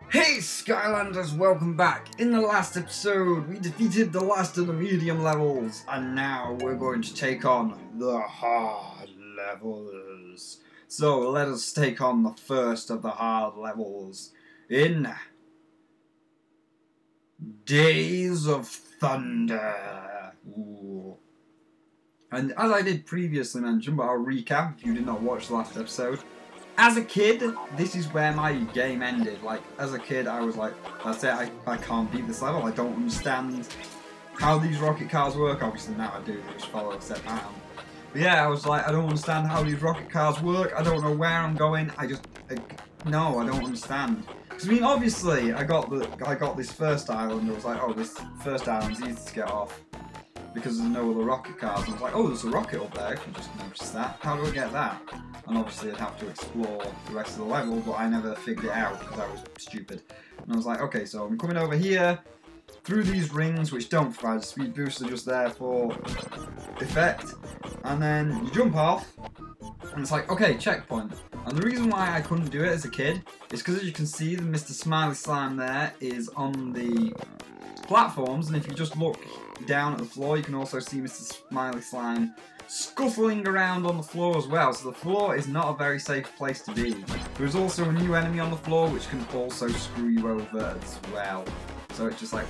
Hey Skylanders, welcome back! In the last episode, we defeated the last of the medium levels, and now we're going to take on the hard levels. So let us take on the first of the hard levels in Days of Thunder. Ooh. And as I did previously mention, but I'll recap if you did not watch the last episode. As a kid, this is where my game ended. Like, as a kid, I was like, that's it, I can't beat this level. I don't understand how these rocket cars work. Obviously, now I do, just follow a set pattern. But yeah, I was like, I don't understand how these rocket cars work. I don't know where I'm going. No, I don't understand. Because, I mean, obviously, I got this first island. I was like, oh, this first island's easy to get off, because there's no other rocket cars. And I was like, oh, there's a rocket up there, I can just notice that. How do I get that? And obviously I'd have to explore the rest of the level, but I never figured it out because I was stupid. And I was like, okay, so I'm coming over here, through these rings, which don't provide a speed boost, they're just there for effect. And then you jump off, and it's like, okay, checkpoint. And the reason why I couldn't do it as a kid is because, as you can see, the Mr. Smiley Slime there is on the platforms, and if you just look down at the floor, you can also see Mr. Smiley Slime scuffling around on the floor as well, so the floor is not a very safe place to be. There's also a new enemy on the floor which can also screw you over as well. So it's just like,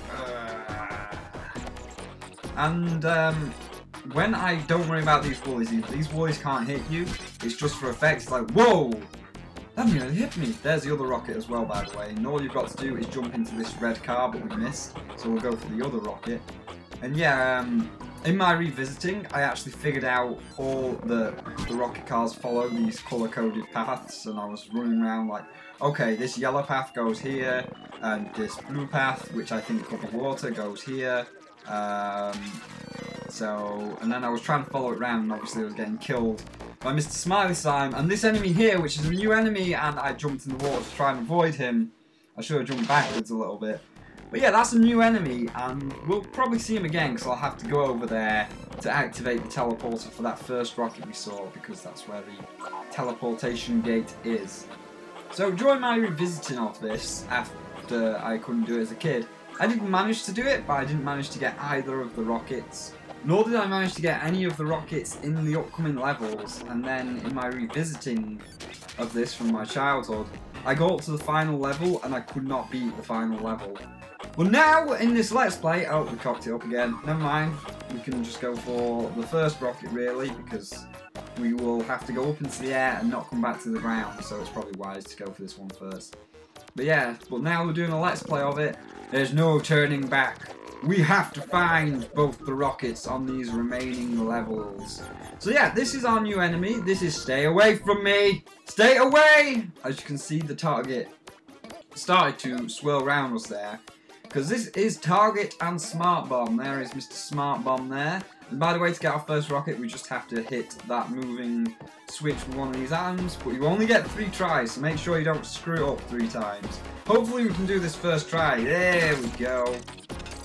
And when I don't worry about these bullies can't hit you, it's just for effect. It's like, whoa! That nearly hit me. There's the other rocket as well, by the way, and all you've got to do is jump into this red car, but we missed, so we'll go for the other rocket. And yeah, in my revisiting, I actually figured out all the rocket cars follow these colour-coded paths, and I was running around like, okay, this yellow path goes here, and this blue path, which I think could be water, goes here. And then I was trying to follow it around, and obviously I was getting killed by Mr. Smiley Slime, and this enemy here, which is a new enemy, and I jumped in the water to try and avoid him. I should have jumped backwards a little bit. But yeah, that's a new enemy, and we'll probably see him again, because I'll have to go over there to activate the teleporter for that first rocket we saw, because that's where the teleportation gate is. So during my revisiting of this, after I couldn't do it as a kid, I did manage to do it, but I didn't manage to get either of the rockets. Nor did I manage to get any of the rockets in the upcoming levels, and then in my revisiting of this from my childhood, I got up to the final level and I could not beat the final level. Well, now in this Let's Play, oh, we cocked it up again, never mind, we can just go for the first rocket really, because we will have to go up into the air and not come back to the ground, so it's probably wise to go for this one first. But yeah, but now we're doing a Let's Play of it, there's no turning back. We have to find both the rockets on these remaining levels. So yeah, this is our new enemy. This is Stay Away From Me! Stay away! As you can see, the target started to swirl around us there. Because this is Target and Smart Bomb. There is Mr. Smart Bomb there. And by the way, to get our first rocket, we just have to hit that moving switch with one of these items. But you only get 3 tries, so make sure you don't screw it up 3 times. Hopefully we can do this first try. There we go.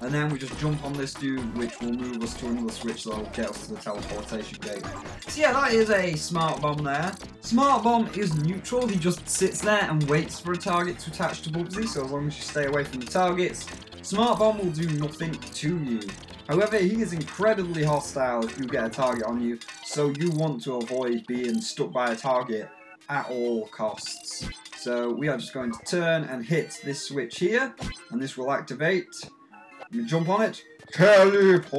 And then we just jump on this dude, which will move us to another switch that will get us to the teleportation gate. So yeah, that is a Smart Bomb there. Smart Bomb is neutral, he just sits there and waits for a target to attach to Bubsy, so as long as you stay away from the targets, Smart Bomb will do nothing to you. However, he is incredibly hostile if you get a target on you, so you want to avoid being stuck by a target at all costs. So we are just going to turn and hit this switch here, and this will activate. You jump on it, teleporter!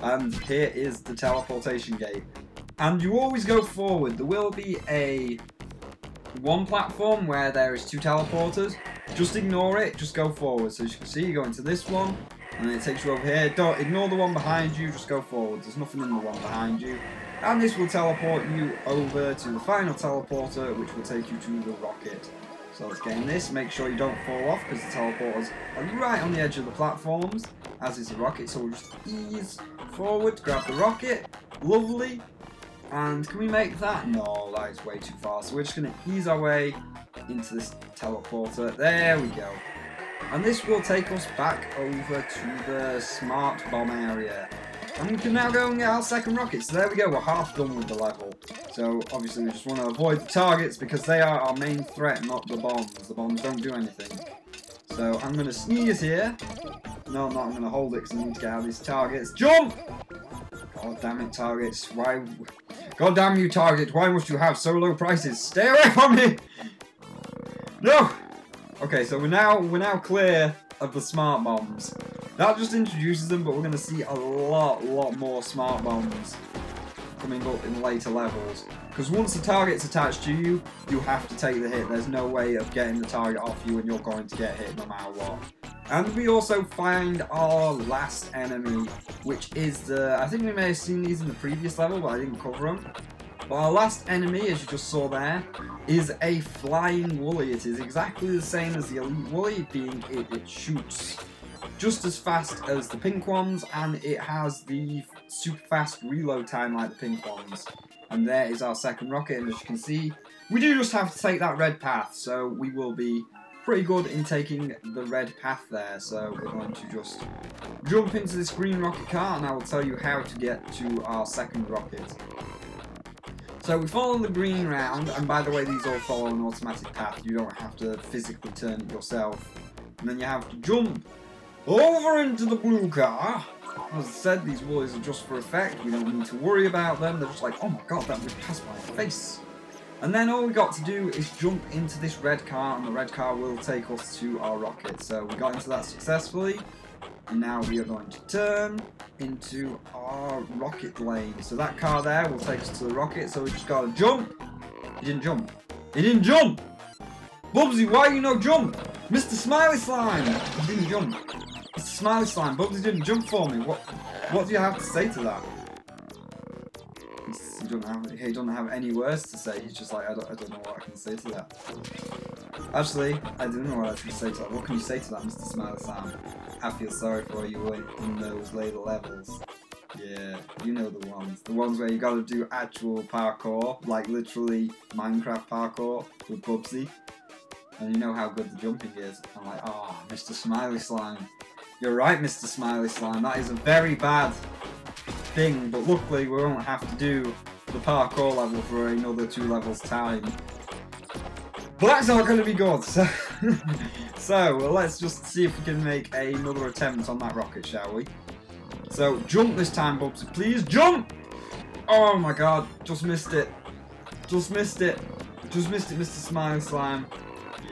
And here is the teleportation gate. And you always go forward. There will be one platform where there is 2 teleporters. Just ignore it, just go forward. So as you can see, you go into this one, and it takes you over here. Don't ignore the one behind you, just go forward. There's nothing in the one behind you. And this will teleport you over to the final teleporter, which will take you to the rocket. So let's get in this, make sure you don't fall off, because the teleporters are right on the edge of the platforms, as is the rocket, so we'll just ease forward, grab the rocket, lovely, and can we make that? No, that is way too far, so we're just going to ease our way into this teleporter, there we go. And this will take us back over to the Smart Bomb area. And we can now go and get our second rocket, so there we go, we're half done with the level. So obviously we just want to avoid the targets because they are our main threat, not the bombs. The bombs don't do anything. So I'm going to sneeze here. No, I'm not. I'm going to hold it because I need to get out of these targets. Jump! God damn it, targets. Why? God damn you, target. Why must you have so low prices? Stay away from me! No! Okay, so we're now clear of the smart bombs. That just introduces them, but we're going to see a lot more smart bombs coming up in later levels. Because once the target's attached to you, you have to take the hit. There's no way of getting the target off you and you're going to get hit no matter what. And we also find our last enemy, which is the... I think we may have seen these in the previous level, but I didn't cover them. But our last enemy, as you just saw there, is a flying woolly. It is exactly the same as the elite woolly, being it shoots just as fast as the pink ones, and it has the super fast reload time like the pink ones. And there is our second rocket, and as you can see, we do just have to take that red path, so we will be pretty good in taking the red path there. So we're going to just jump into this green rocket car, and I will tell you how to get to our second rocket. So we follow the green round, and by the way, these all follow an automatic path. You don't have to physically turn it yourself. And then you have to jump over into the blue car. As I said, these woolies are just for effect. We don't need to worry about them. They're just like, oh my god, that went past my face. And then all we got to do is jump into this red car, and the red car will take us to our rocket. So we got into that successfully. And now we are going to turn into our rocket lane. So that car there will take us to the rocket. So we just got to jump. He didn't jump. He didn't jump! Bubsy, why you no jump? Mr. Smiley Slime! He didn't jump. Mr. Smiley Slime, Bubsy didn't jump for me. What do you have to say to that? He doesn't have any words to say. He's just like, I don't know what I can say to that. Actually, I do know what I can say to that. What can you say to that, Mr. Smiley Slime? I feel sorry for you in those later levels. Yeah, you know the ones. The ones where you gotta do actual parkour, like literally Minecraft parkour with Bubsy. And you know how good the jumping is. I'm like, oh, Mr. Smiley Slime. You're right, Mr. Smiley Slime. That is a very bad thing, but luckily we won't have to do the parkour level for another 2 levels time. But that's not going to be good, so let's just see if we can make another attempt on that rocket, shall we? So jump this time, Bubsy, please jump! Oh my god, just missed it. Just missed it. Just missed it, Mr. Smiley Slime.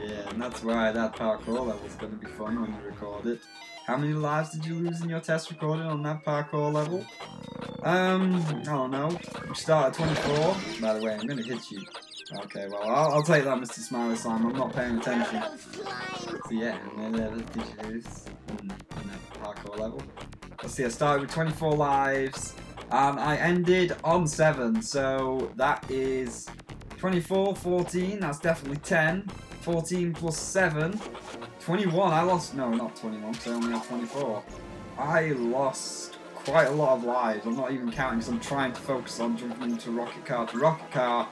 Yeah, and that's why that parkour level is going to be fun when you record it. How many lives did you lose in your test recording on that parkour level? I don't know. You start at 24. By the way, I'm going to hit you. Okay, well, I'll take that, Mr. Smiley Slime. I'm not paying attention. So yeah, and then did you lose in that parkour level? Let's see, I started with 24 lives, and I ended on 7. So that is 24, 14. That's definitely 10. 14 plus 7. 21. I lost. No, not 21. So I only have 24. I lost quite a lot of lives. I'm not even counting because I'm trying to focus on jumping into rocket car to rocket car.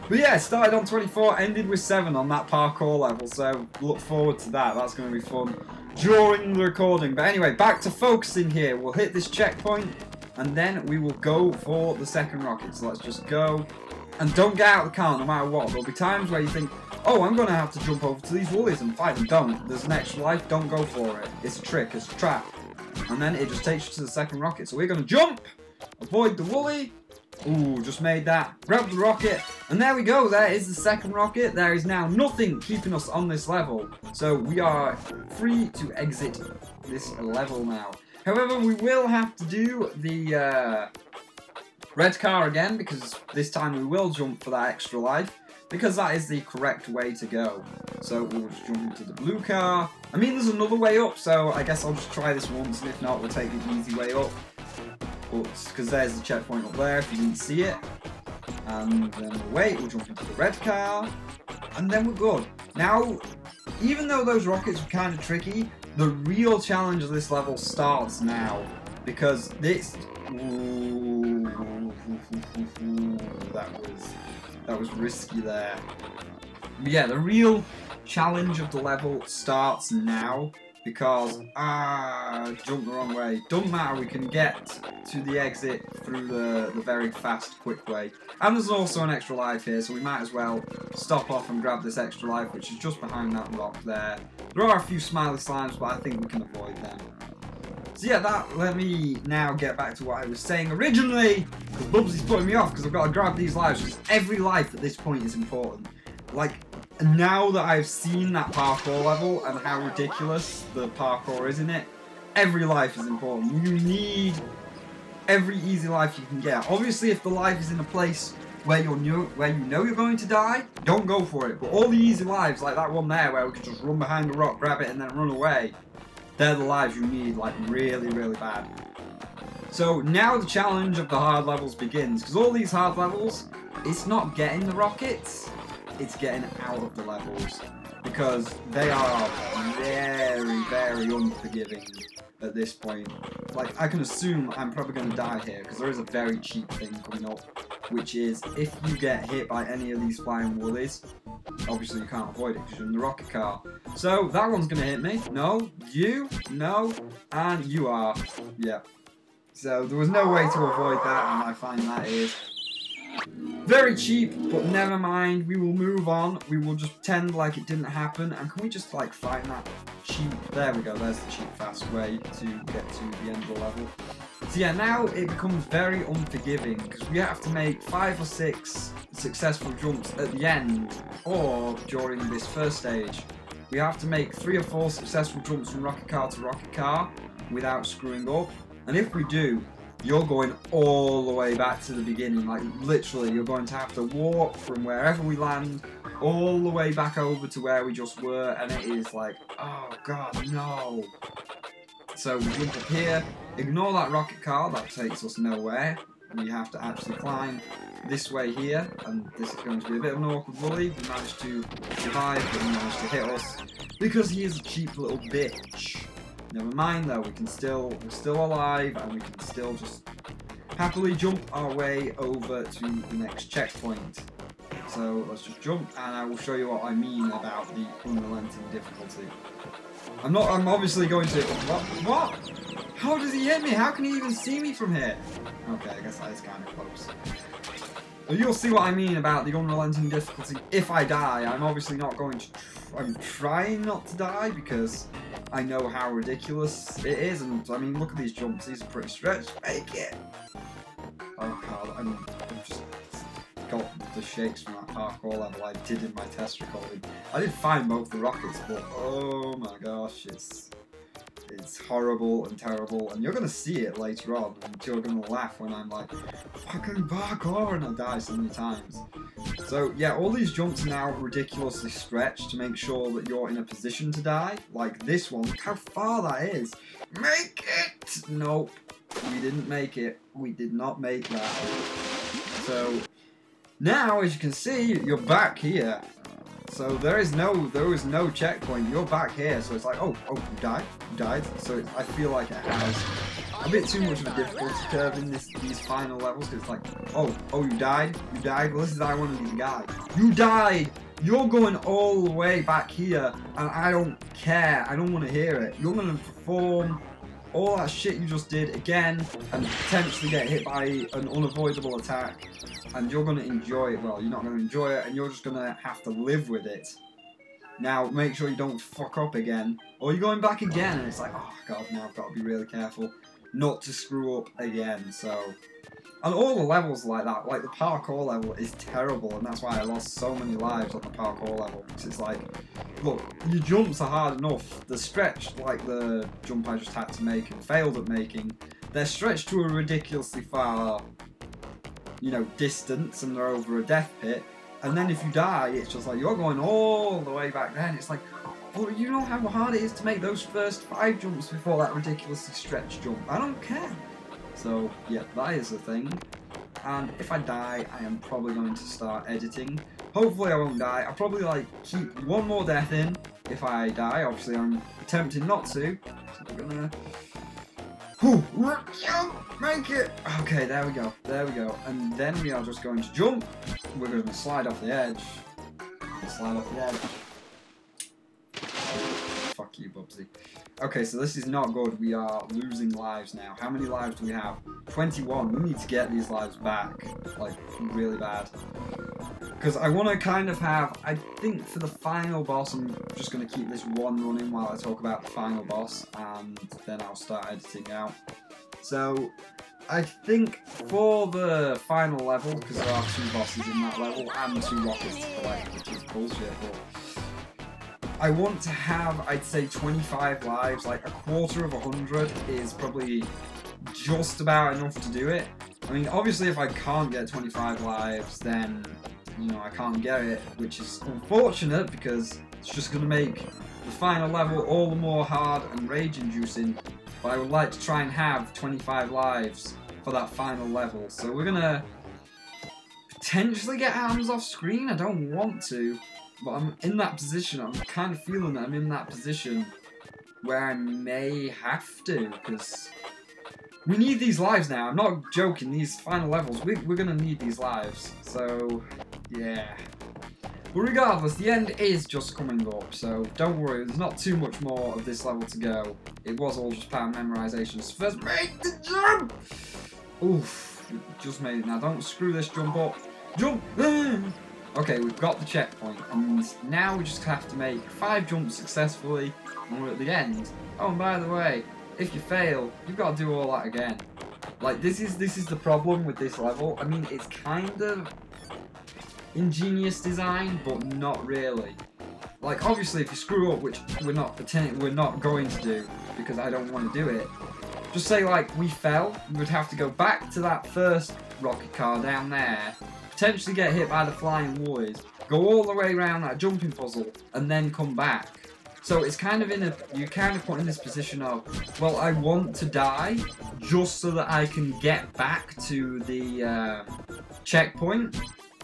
But yeah, started on 24, ended with 7 on that parkour level. So look forward to that. That's going to be fun during the recording. But anyway, back to focusing here. We'll hit this checkpoint and then we will go for the second rocket. So let's just go. And don't get out of the car no matter what. There'll be times where you think, oh, I'm going to have to jump over to these woolies and fight them. Don't. There's an extra life. Don't go for it. It's a trick. It's a trap. And then it just takes you to the second rocket. So we're going to jump, avoid the woolly. Ooh, just made that. Grab the rocket. And there we go. There is the second rocket. There is now nothing keeping us on this level. So we are free to exit this level now. However, we will have to do the red car again, because this time we will jump for that extra life, because that is the correct way to go. So we'll just jump into the blue car. I mean, there's another way up, so I guess I'll just try this once, and if not, we'll take the easy way up. Because there's the checkpoint up there, if you didn't see it. And then we'll wait, we'll jump into the red car, and then we're good. Now, even though those rockets were kind of tricky, the real challenge of this level starts now. Because this... Ooh, that was risky there. But yeah, the real challenge of the level starts now. because, jumped the wrong way. Doesn't matter, we can get to the exit through the very fast, quick way. And there's also an extra life here, so we might as well stop off and grab this extra life, which is just behind that rock there. There are a few smiley slimes, but I think we can avoid them. So yeah, let me now get back to what I was saying originally, because Bubsy's putting me off, because I've got to grab these lives, because every life at this point is important. Like, now that I've seen that parkour level and how ridiculous the parkour is in it, every life is important. You need every easy life you can get. Obviously, if the life is in a place where you know you're going to die, don't go for it. But all the easy lives, like that one there, where we can just run behind the rock, grab it, and then run away, they're the lives you need, like, really, really bad. So now the challenge of the hard levels begins, because all these hard levels, it's not getting the rockets, it's getting out of the levels, because they are very, very unforgiving at this point. Like, I can assume I'm probably going to die here, because there is a very cheap thing coming up, which is, if you get hit by any of these flying woolies, obviously you can't avoid it because you're in the rocket car. So that one's going to hit me. No, you, no, and you are. Yeah. So there was no way to avoid that, and I find that is very cheap, but never mind. We will move on. We will just pretend like it didn't happen. And can we just, like, find that cheap... There we go. There's the cheap, fast way to get to the end of the level. So yeah, now it becomes very unforgiving, because we have to make 5 or 6 successful jumps at the end, or during this first stage. We have to make 3 or 4 successful jumps from rocket car to rocket car without screwing up. And if we do, you're going all the way back to the beginning. Like, literally, you're going to have to walk from wherever we land all the way back over to where we just were, and it is like, oh god, no. So we jump up here, ignore that rocket car, that takes us nowhere. We have to actually climb this way here, and this is going to be a bit of an awkward bully. We managed to survive, but he managed to hit us, because he is a cheap little bitch. Never mind though, we're still alive, and we can still just happily jump our way over to the next checkpoint. So let's just jump, and I will show you what I mean about the unrelenting difficulty. I'm obviously going to... What? How does he hit me? How can he even see me from here? Okay, I guess that is kind of close. Well, you'll see what I mean about the unrelenting difficulty. If I die, I'm obviously not going to... I'm trying not to die, because I know how ridiculous it is. And, I mean, look at these jumps. These are pretty stretched. Make it! Oh, God. I've just got the shakes from that parkour level I did in my test recording. I did find both the rockets, but oh my gosh, it's horrible and terrible, and you're gonna see it later on, and you're gonna laugh when I'm like, fucking parkour, and I die so many times. So yeah, all these jumps are now ridiculously stretched to make sure that you're in a position to die. Like this one, look how far that is. Make it! Nope, we didn't make it. We did not make that. So now, as you can see, you're back here. So there is no checkpoint. You're back here. So it's like, oh, you died. So I feel like it has a bit too much of a difficulty curve in these final levels. Because it's like, oh, you died. Well, this is how I want to be the guy. You died. You're going all the way back here, and I don't care. I don't want to hear it. You're going to perform all that shit you just did again, and potentially get hit by an unavoidable attack. And you're going to enjoy it. Well, you're not going to enjoy it, and you're just going to have to live with it. Now, make sure you don't fuck up again, or you're going back again, and it's like, oh god, now I've got to be really careful not to screw up again. So, and all the levels like that, like the parkour level is terrible, and that's why I lost so many lives on the parkour level. Because it's like, look, your jumps are hard enough. They're stretched, like the jump I just had to make and failed at making. They're stretched to a ridiculously far, you know, distance, and they're over a death pit. And then if you die, it's just like you're going all the way back then. It's like, well, you know how hard it is to make those first 5 jumps before that ridiculously stretched jump. I don't care. So yeah, that is the thing. And if I die, I am probably going to start editing. Hopefully I won't die. I'll probably like keep one more death in if I die. Obviously I'm attempting not to. So we're gonna... Make it! Okay, there we go. And then we are just going to jump. We're going to slide off the edge. Fuck you, Bubsy. Okay, so this is not good. We are losing lives now. How many lives do we have? 21. We need to get these lives back. Like, really bad. Because I want to kind of have... I think for the final boss, I'm just going to keep this one running while I talk about the final boss. And then I'll start editing out. So, I think for the final level, because there are 2 bosses in that level, and 2 rockets to collect, which is bullshit, but... I want to have, I'd say, 25 lives. Like, a quarter of 100 is probably just about enough to do it. I mean, obviously, if I can't get 25 lives, then, you know, I can't get it, which is unfortunate, because it's just going to make the final level all the more hard and rage-inducing. But I would like to try and have 25 lives for that final level. So we're going to potentially get items off screen. I don't want to. But I'm in that position, I'm kind of feeling that I'm in that position where I may have to, because we need these lives now. I'm not joking, these final levels, we're going to need these lives. So, yeah. But regardless, the end is just coming up, so don't worry, there's not too much more of this level to go. It was all just power memorization. So first, make the jump! Oof, just made it. Now don't screw this jump up. Jump! Okay, we've got the checkpoint, and now we just have to make 5 jumps successfully, and we're at the end. Oh, and by the way, if you fail, you've got to do all that again. Like, this is the problem with this level. I mean, it's kind of ingenious design, but not really. Like, obviously, if you screw up, which we're not going to do, because I don't want to do it, just say, like, we fell, we would have to go back to that first rocket car down there, potentially get hit by the flying woolies, go all the way around that jumping puzzle, and then come back. So it's kind of you're kind of put in this position of, well, I want to die just so that I can get back to the checkpoint,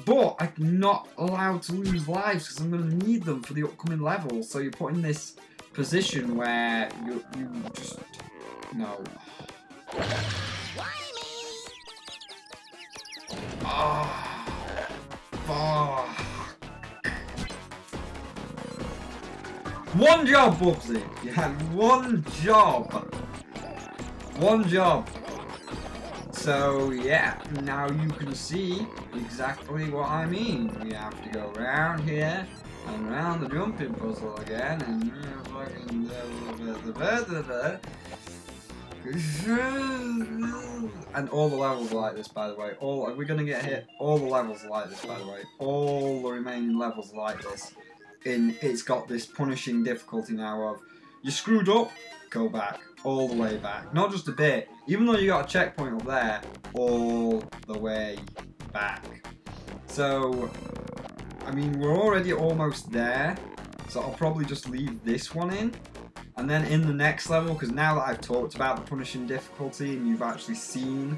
but I'm not allowed to lose lives because I'm going to need them for the upcoming levels. So you're put in this position where you just, no. Oh. One job, Bubsy! You had one job! One job! So, yeah, now you can see exactly what I mean. We have to go around here, and around the jumping puzzle again, and fucking... And all the levels are like this, by the way. We're gonna get hit. All the levels are like this, by the way. All the remaining levels are like this. It's got this punishing difficulty now of, you screwed up, go back. All the way back. Not just a bit. Even though you got a checkpoint up there, all the way back. So, I mean, we're already almost there. So I'll probably just leave this one in. And then in the next level, because now that I've talked about the punishing difficulty and you've actually seen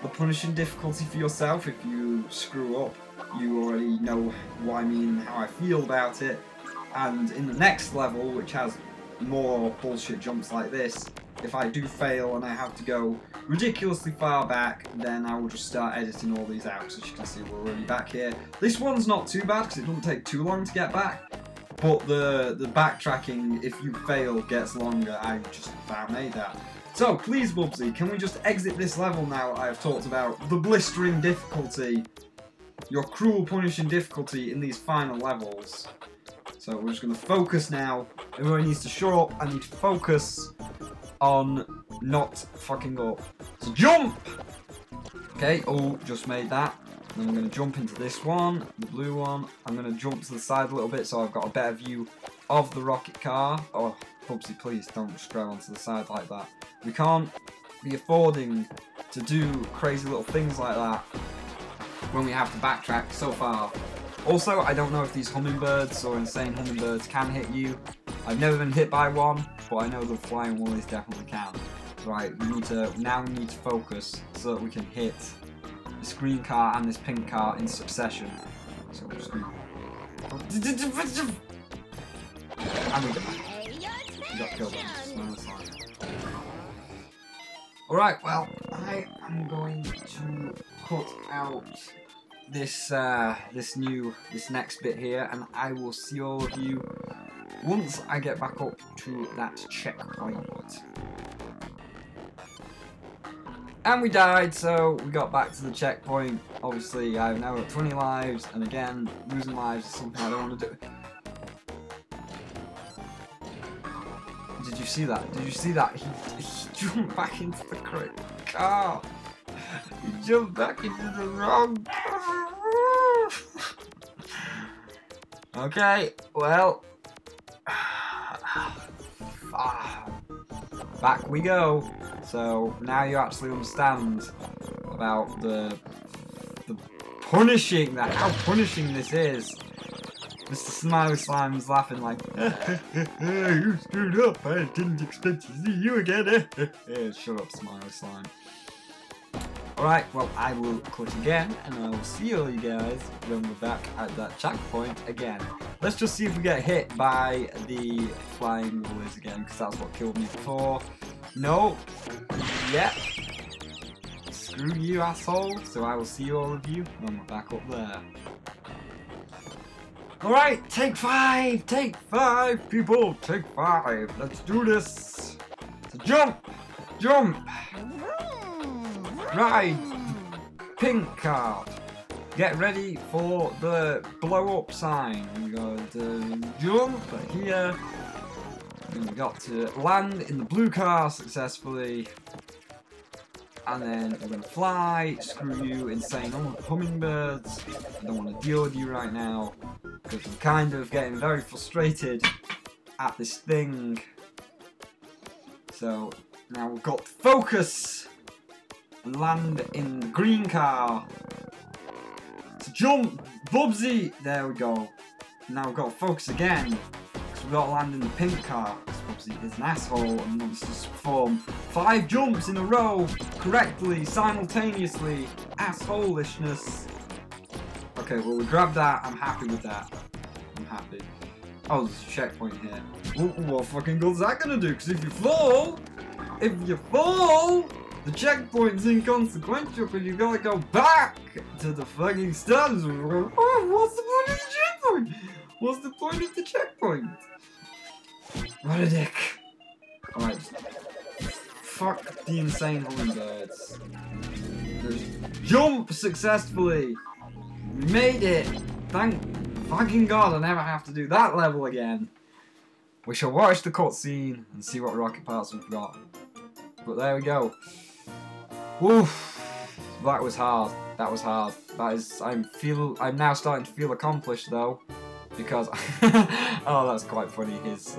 the punishing difficulty for yourself, if you screw up, you already know what I mean, how I feel about it. And in the next level, which has more bullshit jumps like this, if I do fail and I have to go ridiculously far back, then I will just start editing all these out. So as you can see, we're already back here. This one's not too bad because it doesn't take too long to get back. But the backtracking, if you fail, gets longer. I just about made that. So, please, Bubsy, can we just exit this level now that I've talked about the blistering difficulty, your cruel punishing difficulty in these final levels. So we're just going to focus now. Everyone needs to shut up. I need to focus on not fucking up. So jump! Okay, oh, just made that. Then I'm going to jump into this one, the blue one. I'm going to jump to the side a little bit so I've got a better view of the rocket car. Oh, Bubsy, please don't just go onto the side like that. We can't be affording to do crazy little things like that when we have to backtrack so far. Also, I don't know if these hummingbirds or insane hummingbirds can hit you. I've never been hit by one, but I know the flying woolies definitely can. Right, we need to focus so that we can hit this green car and this pink car in succession. So we're just going to... And we got killed on this line. Alright, well, I am going to cut out this this next bit here, and I will see all of you once I get back up to that checkpoint. And we died, so we got back to the checkpoint. Obviously, I've now got 20 lives, and again, losing lives is something I don't want to do. Did you see that? Did you see that? He jumped back into the correct car. He jumped back into the wrong car. Okay, well. Back we go. So now you actually understand about the punishing, how punishing this is. Mr. Smiley Slime's laughing like, you screwed up, I didn't expect to see you again. Shut up, Smiley Slime. Alright, well, I will cut again, and I will see all you guys when we're back at that checkpoint again. Let's just see if we get hit by the flying bullies again, because that's what killed me before. No. Yep. Screw you, asshole. So I will see all of you when we're back up there. Alright, take 5! Take 5, people! Take 5! Let's do this! So jump! Jump! Ride! Pink card! Get ready for the blow up sign. We got to jump here. And we got to land in the blue car successfully. And then we're going to fly. Screw you, insane hummingbirds. I don't want to deal with you right now. Because I'm kind of getting very frustrated at this thing. So now we've got to focus and land in the green car. So jump, Bubsy. There we go. Now we've got to focus again. Because we've got to land in the pink car. Because Bubsy is an asshole and wants to perform 5 jumps in a row correctly, simultaneously. Assholishness. Okay, well we grabbed that. I'm happy with that. I'm happy. Oh, there's a checkpoint here. What fucking good's that gonna do? Because if you fall, the checkpoint's inconsequential because you gotta go back to the fucking start. Oh, what's the point of the checkpoint? What's the point of the checkpoint? What a dick. Alright. Fuck the insane hummingbirds. Just jump successfully. We made it. Thank fucking God I never have to do that level again. We shall watch the cutscene and see what rocket parts we've got. But there we go. Woof. That was hard. That was hard. That is. I'm now starting to feel accomplished though, because oh, that's quite funny. His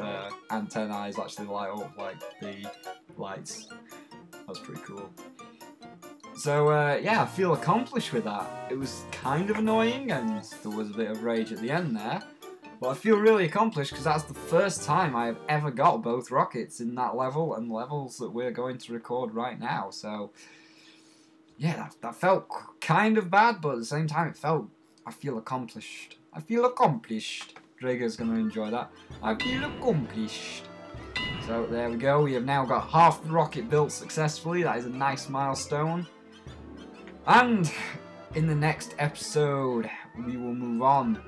antennae actually light up like the lights. That's pretty cool. So yeah, I feel accomplished with that. It was kind of annoying, and there was a bit of rage at the end there. But I feel really accomplished because that's the first time I have ever got both rockets in that level and levels that we're going to record right now. So yeah, that felt kind of bad, but at the same time I feel accomplished. I feel accomplished. Drager's going to enjoy that. I feel accomplished. So there we go. We have now got half the rocket built successfully. That is a nice milestone. And in the next episode, we will move on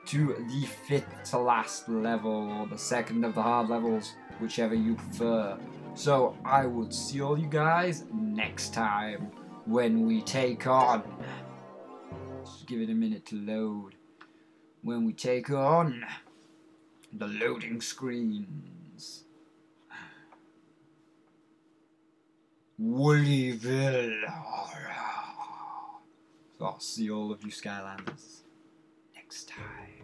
to the 5th to last level, or the 2nd of the hard levels, whichever you prefer. So I will see all you guys next time when we take on, just give it a minute to load, when we take on the loading screens. Woolyville. So I'll see all of you Skylanders next time.